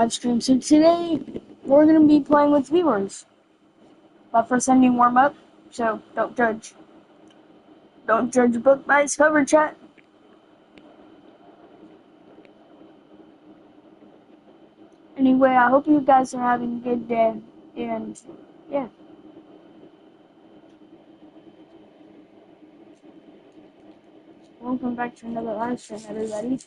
Live stream. So today we're gonna be playing with viewers. But first I need warm up, so don't judge. Don't judge a book by its cover, chat. Anyway, I hope you guys are having a good day, and yeah. Welcome back to another live stream, everybody.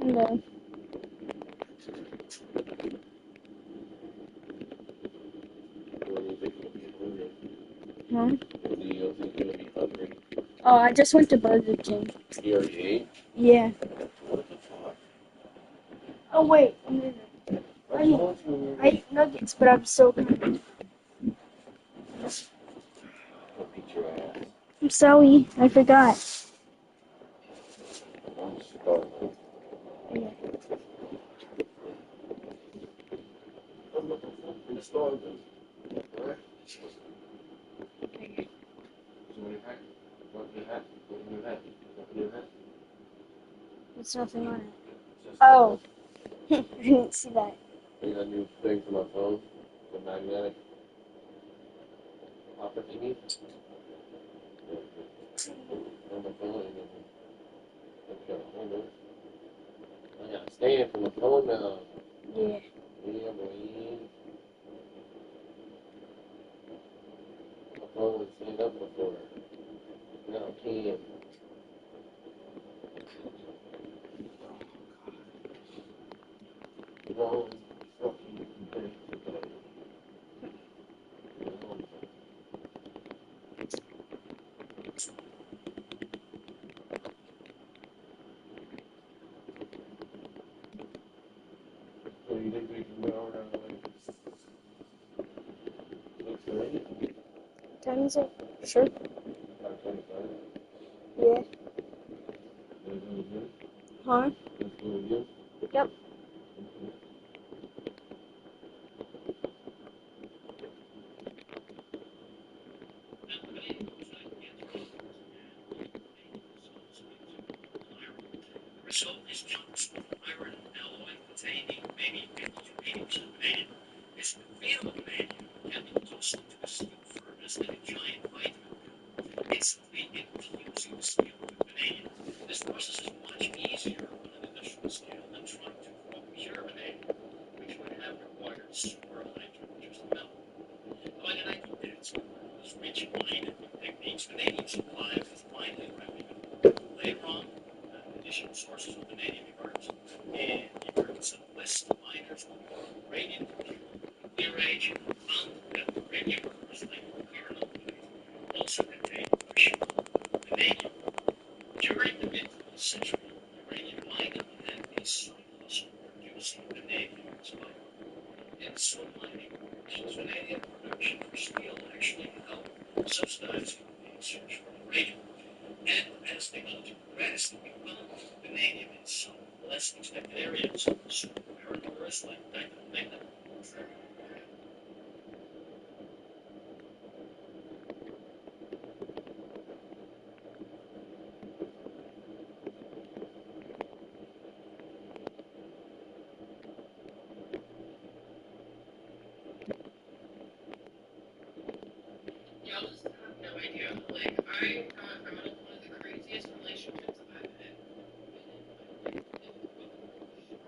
Hello. Huh? Oh, I just went to Burger King. You already ate? Yeah. What the fuck? Oh wait, I ate nuggets, but I'm so hungry. I'll beat your ass. I'm sorry, I forgot. I'm starving. Yeah. I'm starving. Alright? So what do you have? What do you have? What do you have? What do you have? There's nothing on it. Just Oh. I didn't see that. I got a new thing for my phone. The magnetic popper thingy. On my phone and then I got a hold of it. I got a stand for my phone now. Yeah. Yeah, boy. My phone would stand up before. Now I can. Long fucking day today. So you think we can go around like 6:30? What time is it? Sure. 5:25? Yeah. That's really good. Huh? That's really good. Yep.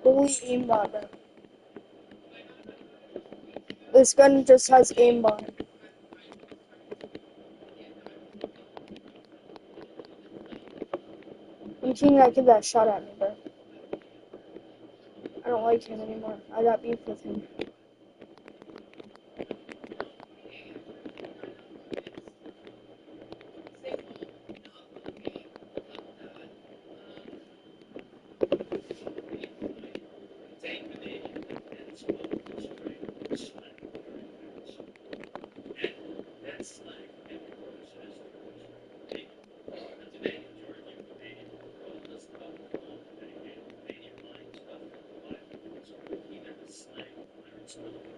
Holy aimbot, bro. This gun just has aimbot. I'm thinking that kid that shot at me, bro. I don't like him anymore. I got beef with him. Hmm?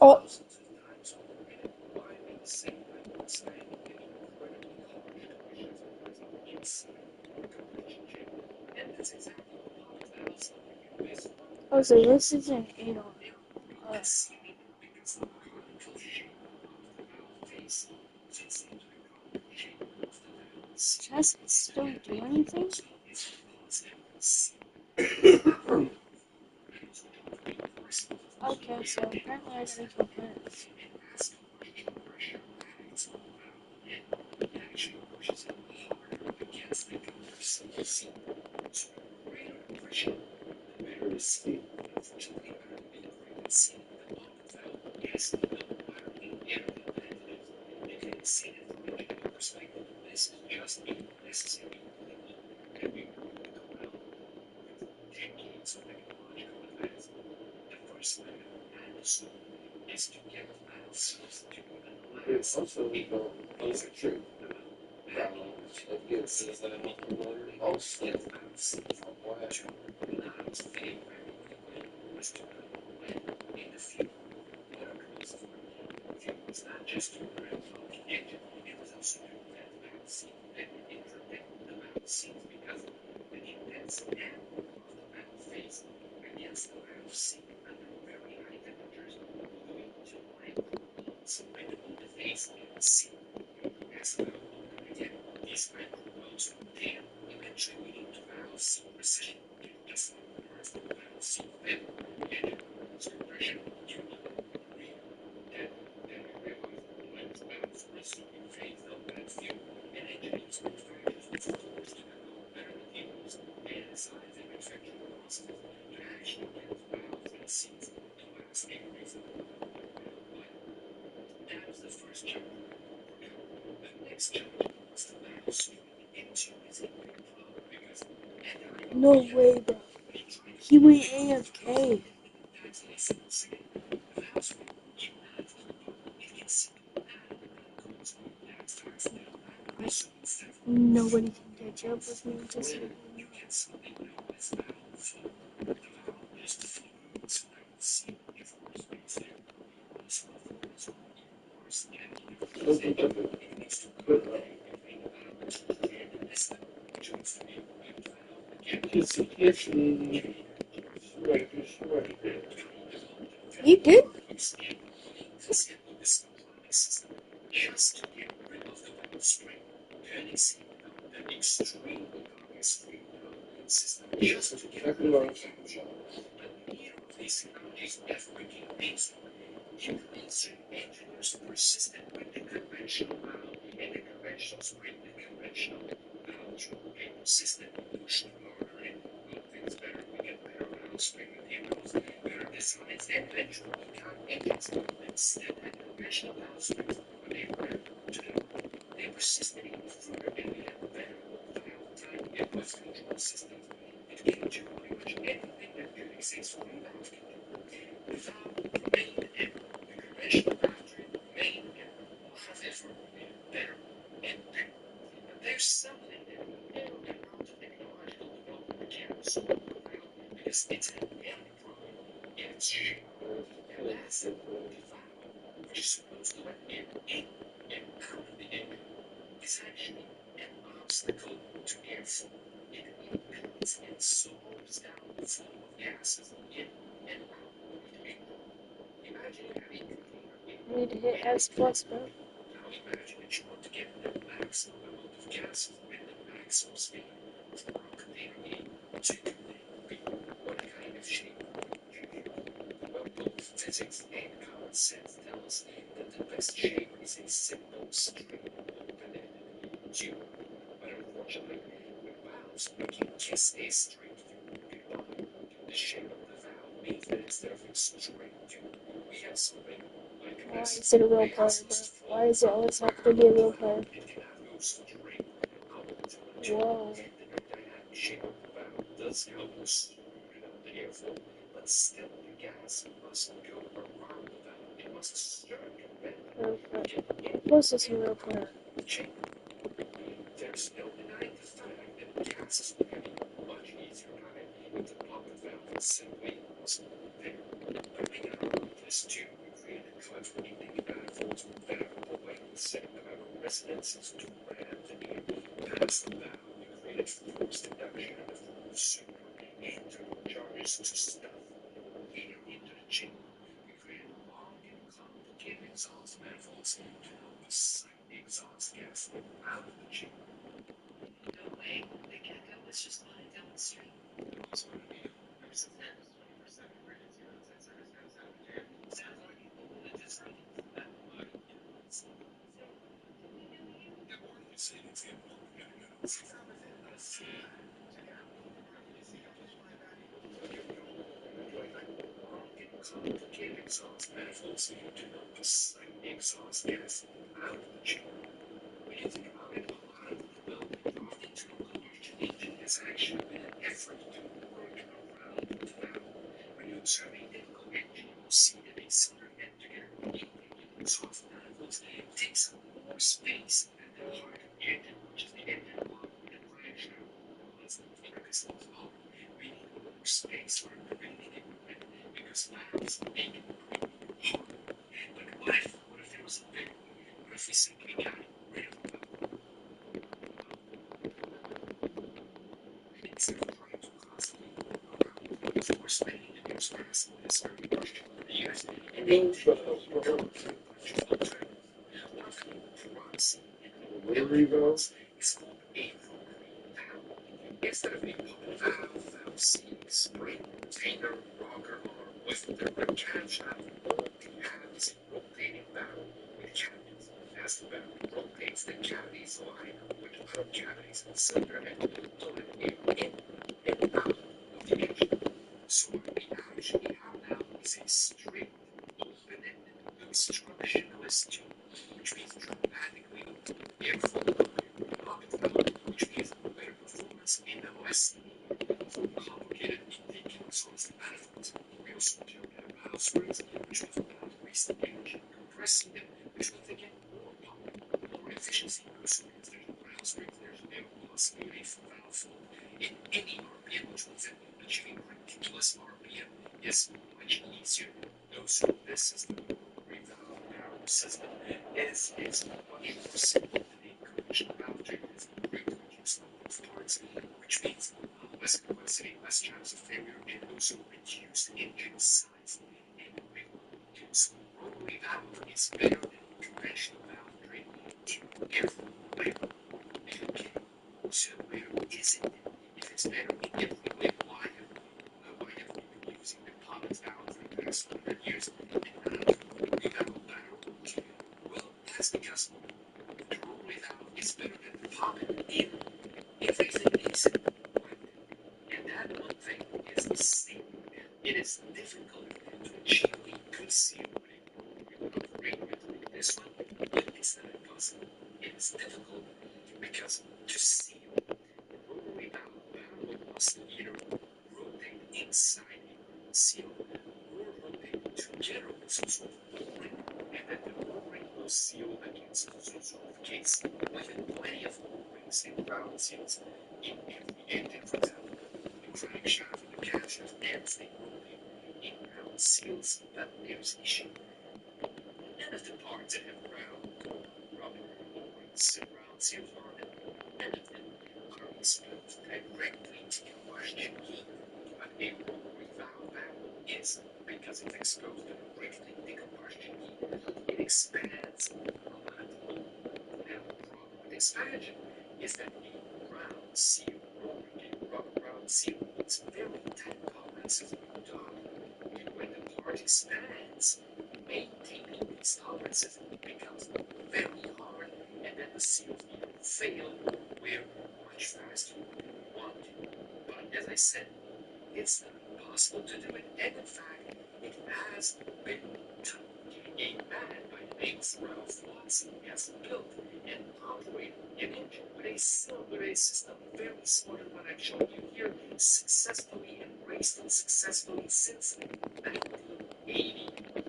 Oh, oh, so this is an 8 on. Does it still do anything? Okay, so apparently I gotta kill this. It's also these are true. Again, says that I'm also No way, bro. He went AFK. Nobody can catch up with me. Just you good? I need to hit S plus, bro. Why is it a real player, bro? Why does it always have to be a real player? Whoa. Of course it's a real player. manifolds. We also observe Raoult springs, which will allow recent energy, compressing them, which will again more power, lower efficiency. So because there's no Raoult springs, there's no possibility for valve flow in any RPM, which means that achieving ridiculous RPM is much easier. So this system, revalve barrel system, is much more simple than a conventional valve train. It's great to reduce number of parts, which means less complexity, less chance of failure, and also reduced engine size and weight. So rotary valve is better than conventional valve train in every way. Okay, so where isn't it? If it's better in every way, why have we been using the Poppins valve for the past 100 years and not the rotary valve? Well, that's because the rotary valve is better than the Poppin in everything except one. And that one thing is the seal. It is difficult to achieve a good seal with a rotary valve like this one, but it's not impossible. It is difficult because to seal the rotary valve must either rotate inside a seal or rotate together with some sort of O-ring, and then the O-ring will seal against some sort of case. Within plenty of O-rings and valve seals in every engine, for example, the crankshaft and the camshaft, everything rotate in round seals, but there's issue. None of the parts that have round O-rings and round seals on them, none of them are exposed directly to combustion heat, but a rotary valve barrel is, because it's exposed directly to combustion heat. It expands a lot. Now, the problem with expansion is that a round seal, a round seal, needs very tight tolerances on top. And when the part expands, maintaining these tolerances becomes very hard, and then the seals either fail or wear much faster than we want to. But as I said, it's not possible to do it, and in fact, it has been done. A man by the name of Ralph Watson has built and operated an engine with a system very similar to what I've shown you here, successfully and raced it successfully since 1989.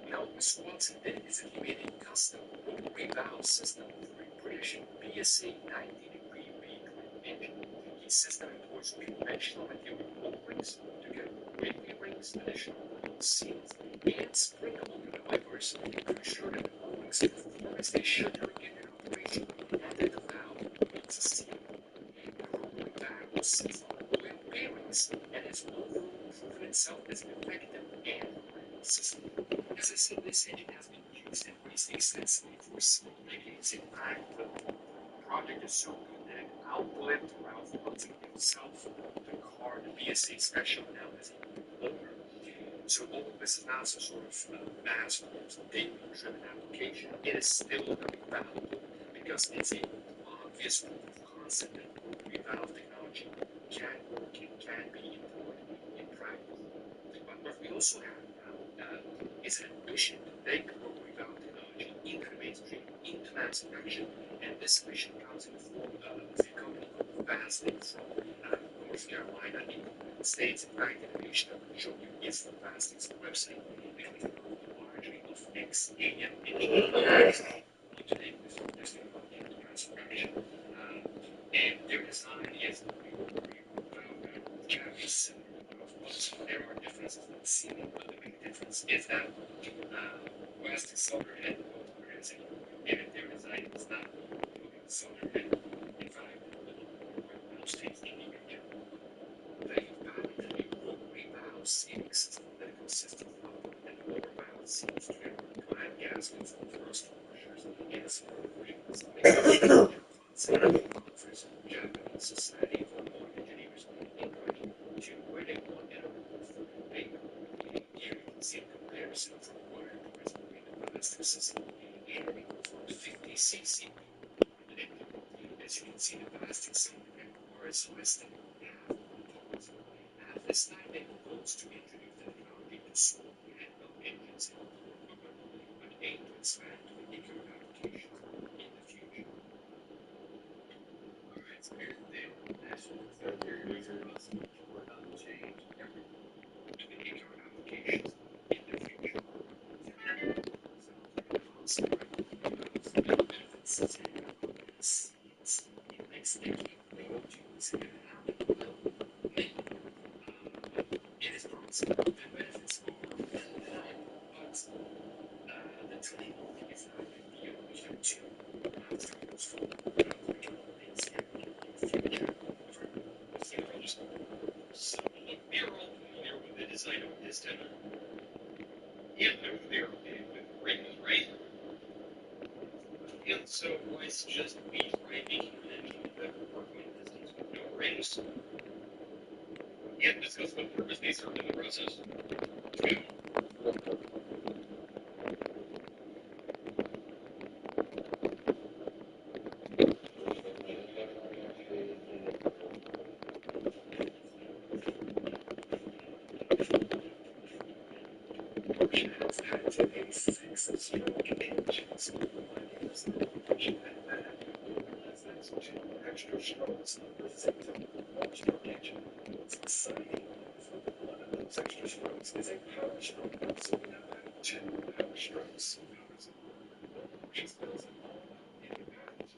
Now, Mr. Watson did is that he made a custom rotary valve system for a British BSA 90-degree B-twin engine. His system employs conventional material O-rings together with wavy rings, additional rolled seals, and springable calipers to ensure that the O-rings perform as they should during engine operation and that the valve meets a seal. The rotary valve sits on oil bearings and has overall proven itself as an effective and reliable system. As I said, this engine has been used and raced extensively for several decades. In fact, the project is so good that it outlived Ralph Watson himself. The car, the BSA Special, now has a new owner. So although this is not some sort of mass-produced, daily driven application, it is still very valuable because it's an obvious proof of concept that rotary valve technology can work and can be employed in practice. But what we also have now is an ambition to make rotary valve technology into the mainstream, into mass production, and this mission comes in the form of a company called Fasting from North Carolina in the United States. In fact, the innovation I'm going to show you is from Fasting's website, and we can grow largely of XAM engineers. Today, this technology into mass production. And their design is the rotary valve barrel carries similar valve blocks. There are differences in the sealing, but the big difference is that plastic cylinder head has a and their design is not a cylinder head. In fact, the oil valve stays in the engine. They have patented a rotary valve sealing system that consists of upper and lower valve seals together with clamp gaskets and thrust washers and a small rings. Conference of the Japanese Society of Automotive Engineers in 2022, where they won an award for their paper. Here you can see a comparison from wire towards the plastic system and an equivalent 50cc engine. As you can see, the plastic cylinder requires less than half of the torque. At this time, they propose to introduce the technology to small handheld engines and outdoor equipment, but aim to expand to vehicular applications in the future. Alright, so here's the deal. National Executive Producer Russell Jordan changed everything. since you have all the seeds, it makes the legal juice and happen well. It is possible that benefits are but the table is not the only two struggles for control is in future for so look, we are all familiar with the design of this tenor. Yeah, I'm familiar with rings, right? And so why suggest we try making an engine that will work long distance with no rings? Yeah, discuss what purpose they serve in the process. Good. Porsche has had to pay 6-stroke engines. My personal Porsche had that. You realize that's 2 extra strokes of the same 4-stroke engine. What's exciting is that one of those extra strokes is a power stroke, so we now have 2 power strokes. Porsche spells it all out in the package.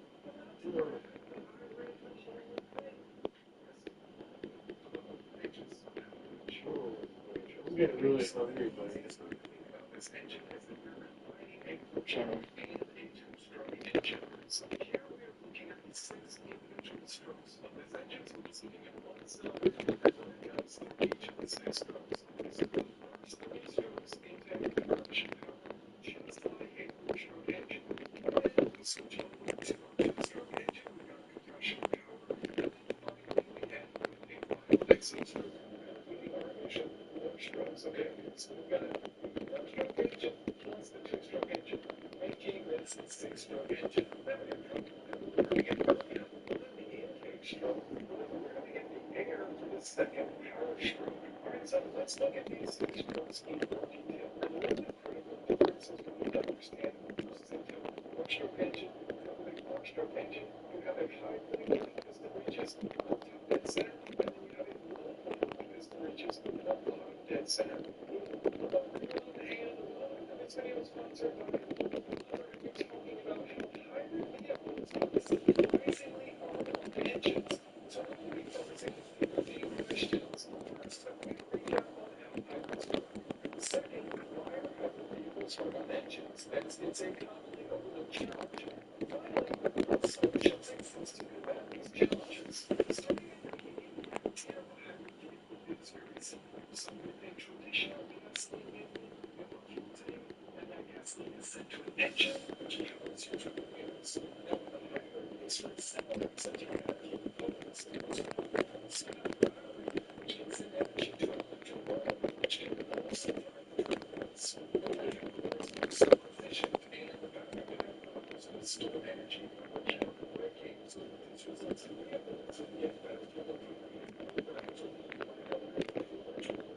I'm getting really hungry, buddy. This engine is a a Porsche and a 2-stroke engine. So here we are looking at the 6 individual strokes of this engine. So we're just looking at one cylinder that does each of the 6 strokes. So the first 3 strokes intake compression power just like a 4-stroke engine. Then we switch over to our 2-stroke engine. We got compression power. And then finally we end with a final exhaust stroke. Our initial 4 strokes. Okay, so we've got a 4-stroke engine plus the 2-stroke engine, making this a 6-stroke engine. Now we're going to get the intake stroke. We're going to get the air for the second power stroke. Alright, so let's look at these 6 strokes in more detail. One of the critical differences we need to understand versus a 4-stroke engine. With a 4-stroke engine, you have a high point of piston reaches on top dead center, and then you have a low point of piston reaches on bottom dead center. This video is sponsored by we're talking about how hybrid vehicles with surprisingly powerful engines. So I'm going to be focusing on 3 questions. First, a quick recap on how hybrids work. Second, why are hybrid vehicles run on engines? As it's a commonly overlooked challenge. Finally, what solutions exist to combat these challenges? Starting at the beginning, a typical hybrid vehicle is very similar. So with a traditional gasoline vehicle, you have a fuel tank, and that gasoline is sent to an engine, which powers your truck wheels. Now with a hybrid, it's very similar, except you have fuel components that goes from the battery, which gives it energy to an electric motor, which can also drive the truck wheels. The electric motor is more super efficient, and the battery can store energy for general braking. So this results in vehicles that get better fuel economy, but actually, electric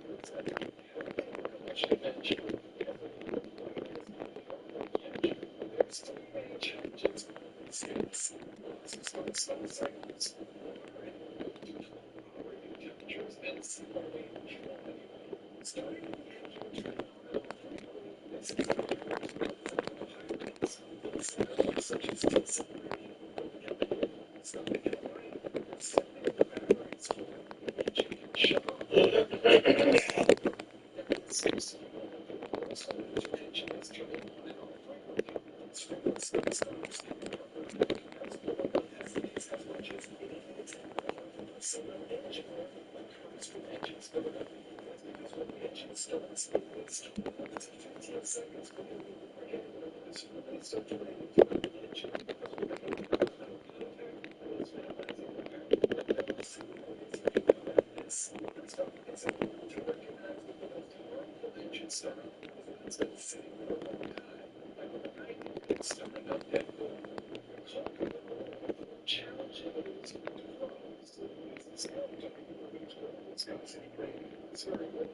motors that have a combustion engine. There's 3 main challenges with these slow cycles, operating temperatures, and similarly fuel anyway. Starting with the engine, which we all know frequently, this is the hybrids such as diesel, building up the stopping at right, setting the batteries for the engine can shut off. Seems to be one of the most unusual engine is turning on and off frequently. These frequent starts as much as 80% of the engine occurs from engine startup. That's because when the engine starts, it waits 12 to 15 seconds for the new is released or generated throughout the engine. Because we have a contact that is minimizing the power. Let's see what it's doing about this. Let's start with example to recognize that the most harmful engine startup is when it's been sitting for a long time. Like overnight, it's starting up at home. Challenging it is to follow. So it's the sound talking about the Wisconsin rain. It's very well.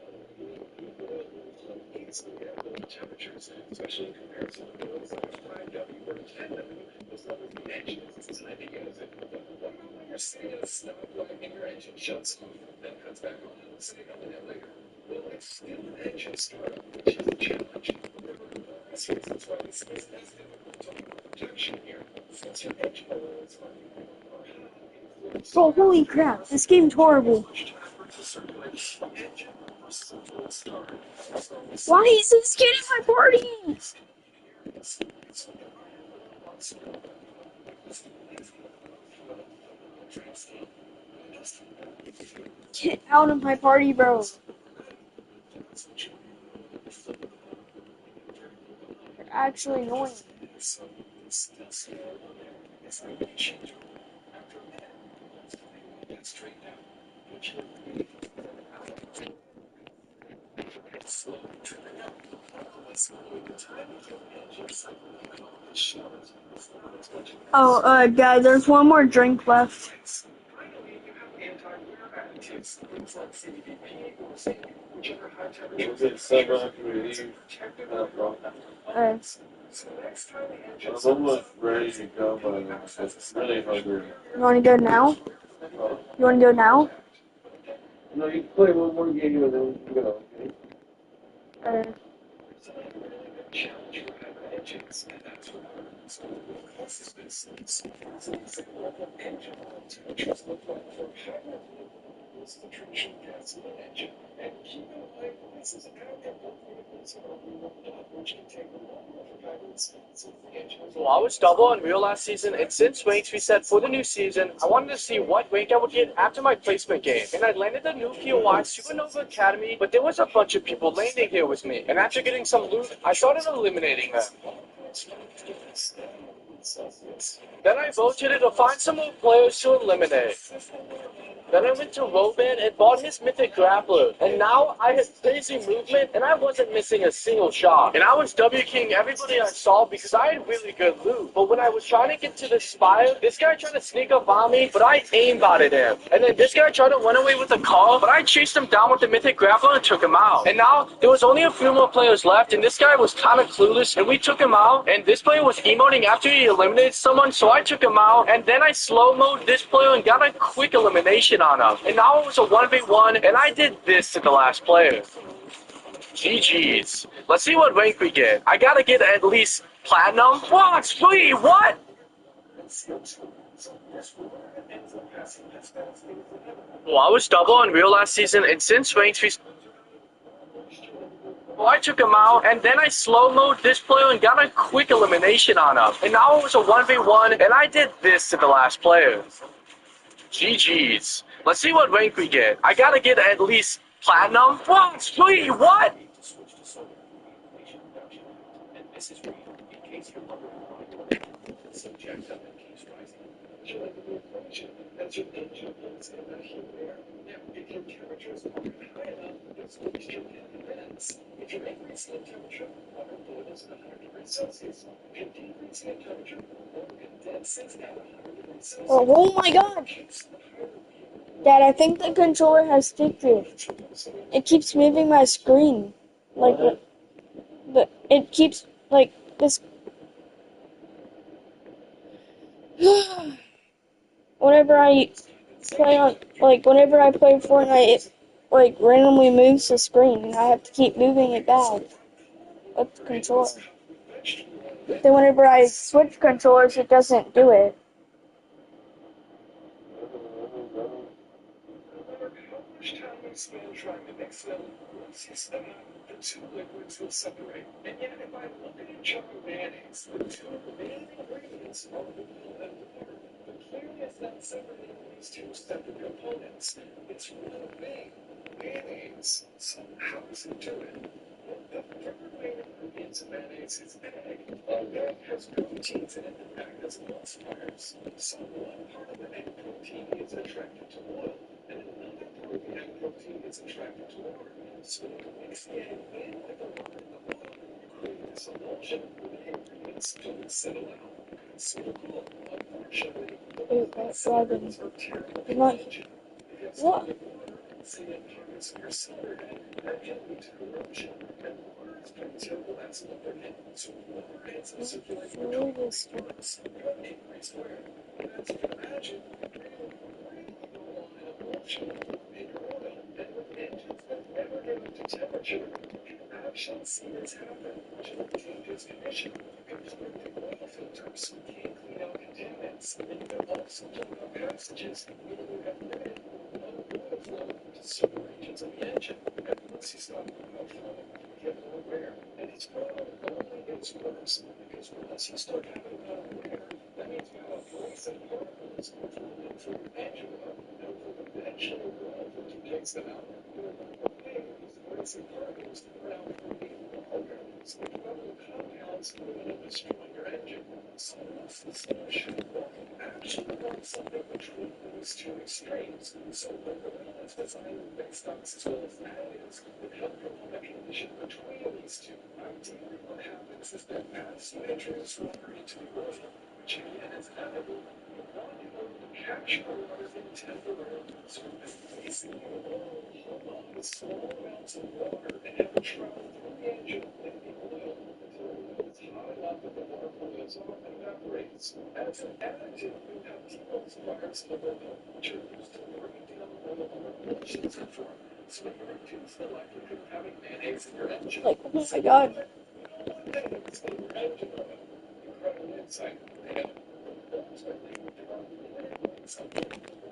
Easily at low temperatures, especially in comparison to those like a 5W or a 10W. Those levels the engine is designed to use it. But what about when you're sitting in a snow and your engine shuts off, then cuts back on, sitting a minute later? Well, it's still an engine startup, which is a challenge. There are numerous reasons why this is as difficult to Bro, holy crap, this game's horrible. Why is this kid in my party? Get out of my party, bro. You're actually annoying. Oh, guys, there's one more drink left. We'll get some after we leave. Uh, I'm almost ready to go, but I'm really hungry. you want to go now? Oh. You want to go now? No, you can play one more game and then we can go. Okay? Uh, Well, I was double Unreal last season, and since ranks reset for the new season, I wanted to see what rank I would get after my placement game. And I landed the new POI Supernova Academy, but there was a bunch of people landing here with me. And after getting some loot, I started eliminating them. Then I voted to find some more players to eliminate. Then I went to Roban and bought his mythic grappler. And now I had crazy movement and I wasn't missing a single shot. And I was W-king everybody I saw because I had really good loot. But when I was trying to get to the spire, this guy tried to sneak up on me, but I aimbotted him. And then this guy tried to run away with the car, but I chased him down with the mythic grappler and took him out. And now there was only a few more players left and this guy was kind of clueless and we took him out. And this player was emoting after he eliminated someone, so I took him out. And then I slow-mode this player and got a quick elimination on him. And now it was a 1v1, and I did this to the last player. GG's. Let's see what rank we get. I gotta get at least platinum. What? Wait, what? Well, I was double Unreal last season, and since ranks we... Well, I took him out, and then I slow-mode this player and got a quick elimination on him. And now it was a 1v1, and I did this to the last player. GG's. Let's see what rank we get. I gotta get at least platinum. What? Wait, what? oh my god! Dad, I think the controller has stick drift. It keeps moving my screen. Like, it keeps, like, this... whenever I play Fortnite, it, like, randomly moves the screen, and I have to keep moving it back with the controller. Then whenever I switch controllers, it doesn't do it. The two liquids will separate, and yet if I look at each other mayonnaise, the two main ingredients are the but clearly it's not separating these two separate components. It's one thing, mayonnaise. So how does it do it? Well, the third main ingredients of mayonnaise is egg. An egg has proteins in it that act as emulsifiers. So one part of the egg protein is attracted to oil, and another part of the egg protein is attracted to water. So you can mix the egg in with the water and the oil, create this emulsion where the ingredients don't settle out. It's so cool. Unfortunately, Robin, are terrible you're not... because What? seeing parts of your cylinder head that can lead to corrosion, and water is pretty terrible as an overhead. So water ends up circulating between these parts, increase wear. And as you can imagine, emulsion in your oil, and with engines that never get up to temperature, you can actually see this happen, which changes condition. You can filters so we can clean out contaminants, and you can also open up passages and you have limited oil flow to certain regions of the engine. And once you stop oil flow, you get oil wear. And it's only gets worse because once you start having oil wear, that means you have poison particles flowing through your engine oil, and eventually the oil filter takes them out. These poison particles are now creating oil wear. So the chemical compounds will destroy your engine. So this solution actually wants something between those two extremes. So the oil is designed based on skills values that help promote a condition between these two. Ideally, what happens is that as you introduce water into the oil, which again is edible, you want to be able to capture water in temporarily. So basically, the oil will hold on to small amounts of water and have it travel through the engine and the oil until the oil is hot enough that the water boils off and evaporates. As an additive, you have T-Bone parts of the oil, which are used to break down oil emulsions and form. So you reduce the likelihood of having mayonnaise in your engine. Like, oh my god. Mayonnaise in your engine oil. Incredible insight. And ultimately, there are limited something.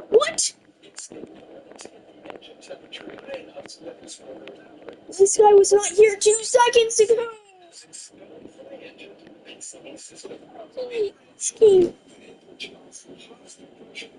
What? It's the ability of the engine temperature high enough so that this water evaporates. This guy was not here 2 seconds ago. It's expelled from the engine to the PCB system. Ski. Which also causes the pressure to